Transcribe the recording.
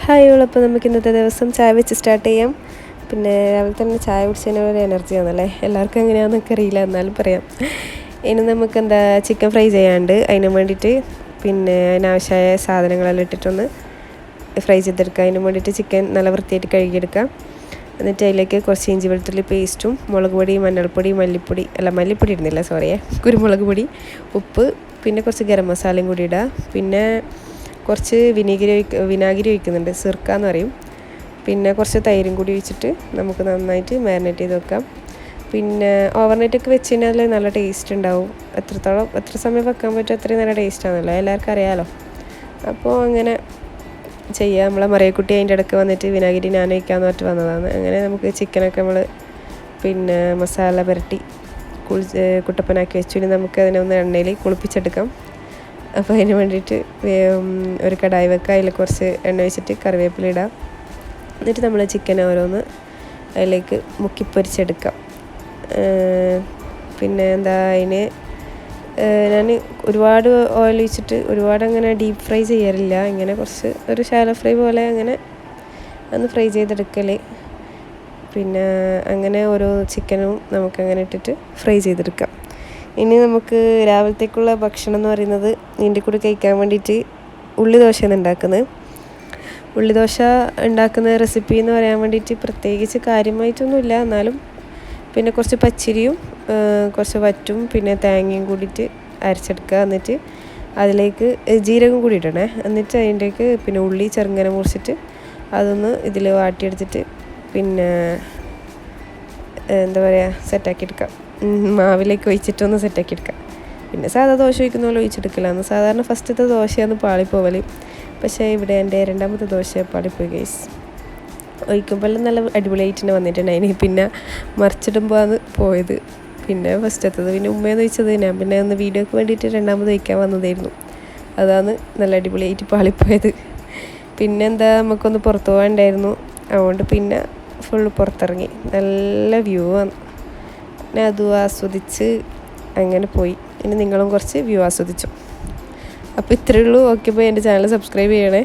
Hi അപ്പോൾ നമുക്ക് ഇന്നത്തെ ദിവസം ചായ വെച്ച് സ്റ്റാർട്ട് ചെയ്യാം. പിന്നെ രാവിലെ തന്നെ ചായ കുടിച്ചതിന് ഒരു എനർജി ആണല്ലേ, എല്ലാവർക്കും എങ്ങനെയാണെന്നൊക്കെ അറിയില്ല, എന്നാലും പറയാം. ഇനി നമുക്ക് ചിക്കൻ ഫ്രൈ ചെയ്യാണ്ട് അതിന് വേണ്ടിയിട്ട് പിന്നെ അതിനാവശ്യമായ സാധനങ്ങളെല്ലാം ഇട്ടിട്ടൊന്ന് ഫ്രൈ ചെയ്തെടുക്കുക. അതിന് വേണ്ടിയിട്ട് ചിക്കൻ നല്ല വൃത്തിയായിട്ട് കഴുകിയെടുക്കാം. എന്നിട്ട് അതിലേക്ക് കുറച്ച് ഇഞ്ചി വെളുത്തുള്ളി പേസ്റ്റും മുളക് പൊടി, മഞ്ഞൾപ്പൊടി, മല്ലിപ്പൊടി ഇടുന്നില്ല, സോറിയേ, കുരുമുളക് പൊടി, ഉപ്പ്, പിന്നെ കുറച്ച് ഗരം മസാലയും കൂടി ഇടുക. പിന്നെ കുറച്ച് വിനാഗിരി ഒഴിക്കുന്നുണ്ട്, സിർക്ക എന്ന് പറയും. പിന്നെ കുറച്ച് തൈരും കൂടി ഒഴിച്ചിട്ട് നമുക്ക് നന്നായിട്ട് മാരിനേറ്റ് ചെയ്ത് വെക്കാം. പിന്നെ ഓവർനൈറ്റൊക്കെ വെച്ച് കഴിഞ്ഞാൽ നല്ല ടേസ്റ്റ് ഉണ്ടാവും. എത്ര സമയം വെക്കാൻ പറ്റും അത്രയും നല്ല ടേസ്റ്റാണല്ലോ, എല്ലാവർക്കും അറിയാമല്ലോ. അപ്പോൾ അങ്ങനെ ചെയ്യുക. നമ്മളെ മറിയക്കുട്ടി അതിൻ്റെ ഇടയ്ക്ക് വന്നിട്ട് വിനാഗിരി ഞാൻ ഒഴിക്കാമെന്ന് പറഞ്ഞിട്ട് വന്നതാണ്. അങ്ങനെ നമുക്ക് ചിക്കനൊക്കെ നമ്മൾ പിന്നെ മസാല പുരട്ടി കുട്ടപ്പനാക്കി വെച്ചു. ഇനി നമുക്ക് അതിനെ ഒന്ന് എണ്ണയിൽ കുളിപ്പിച്ചെടുക്കാം. അപ്പോൾ അതിന് വേണ്ടിയിട്ട് ഒരു കടായി വെക്കുക. അതിൽ കുറച്ച് എണ്ണ ഒഴിച്ചിട്ട് കറിവേപ്പില ഇടാം. എന്നിട്ട് നമ്മൾ ചിക്കൻ ഓരോന്ന് അതിലേക്ക് മുക്കി പൊരിച്ചെടുക്കാം. പിന്നെ അതിന് ഞാൻ ഒരുപാട് ഓയിൽ ഒഴിച്ചിട്ട് ഒരുപാട് അങ്ങനെ ഡീപ്പ് ഫ്രൈ ചെയ്യാറില്ല. ഇങ്ങനെ കുറച്ച് ഒരു ഷാലോ ഫ്രൈ പോലെ അങ്ങനെ ഒന്ന് ഫ്രൈ ചെയ്തെടുക്കൽ. പിന്നെ അങ്ങനെ ഓരോ ചിക്കനും നമുക്കങ്ങനെ ഇട്ടിട്ട് ഫ്രൈ ചെയ്തെടുക്കാം. ഇനി നമുക്ക് രാവിലത്തേക്കുള്ള ഭക്ഷണം എന്ന് പറയുന്നത് ഇതിൻ്റെ കൂടെ കഴിക്കാൻ വേണ്ടിയിട്ട് ഉള്ളിദോശയാണ് ഉണ്ടാക്കുന്നത്. ഉള്ളിദോശ ഉണ്ടാക്കുന്ന റെസിപ്പി എന്ന് പറയാൻ വേണ്ടിയിട്ട് പ്രത്യേകിച്ച് കാര്യമായിട്ടൊന്നുമില്ല, എന്നാലും പിന്നെ കുറച്ച് പച്ചരിയും കുറച്ച് വറ്റും പിന്നെ തേങ്ങയും കൂടിയിട്ട് അരച്ചെടുക്കുക. എന്നിട്ട് അതിലേക്ക് ജീരകം കൂടി ഇടണേ. എന്നിട്ട് അതിൻ്റെക്ക് പിന്നെ ഉള്ളി ചെറുങ്ങനെ മുറിച്ചിട്ട് അതൊന്ന് ഇതിൽ വാട്ടിയെടുത്തിട്ട് പിന്നെ സെറ്റാക്കി എടുക്കാം. മാവിലേക്ക് ഒഴിച്ചിട്ടൊന്ന് സെറ്റാക്കി എടുക്കാം. പിന്നെ സാധാ ദോശ ഒഴിക്കുന്ന പോലെ ഒഴിച്ചെടുക്കലാന്ന്. സാധാരണ ഫസ്റ്റത്തെ ദോശയാണ് പാളിപ്പോവൽ, പക്ഷേ ഇവിടെ എൻ്റെ രണ്ടാമത്തെ ദോശ പാളിപ്പോയി ഗൈസ്. ഒഴിക്കുമ്പോൾ നല്ല അടിപൊളിയായിട്ട് തന്നെ വന്നിട്ടുണ്ടായിന്. പിന്നെ മറിച്ചിടുമ്പോൾ ആണ് പോയത്. പിന്നെ ഫസ്റ്റത്തത് പിന്നെ ഉമ്മയെന്ന് ഒഴിച്ചത് ഞാൻ പിന്നെ ഒന്ന് വീഡിയോക്ക് വേണ്ടിയിട്ട് രണ്ടാമത് ഒഴിക്കാൻ വന്നതായിരുന്നു. അതാണ് നല്ല അടിപൊളിയായിട്ട് പാളിപ്പോയത്. പിന്നെ നമുക്കൊന്ന് പുറത്ത് പോകാനുണ്ടായിരുന്നു, അതുകൊണ്ട് പിന്നെ ഫുള്ള് പുറത്തിറങ്ങി. നല്ല വ്യൂ ആണ്. ഞാൻ അതും ആസ്വദിച്ച് അങ്ങനെ പോയി. ഇനി നിങ്ങളും കുറച്ച് വ്യൂ ആസ്വദിച്ചു. അപ്പോൾ ഇത്രയേ ഉള്ളൂ. ഓക്കെ, പോയി എൻ്റെ ചാനൽ സബ്സ്ക്രൈബ് ചെയ്യണേ.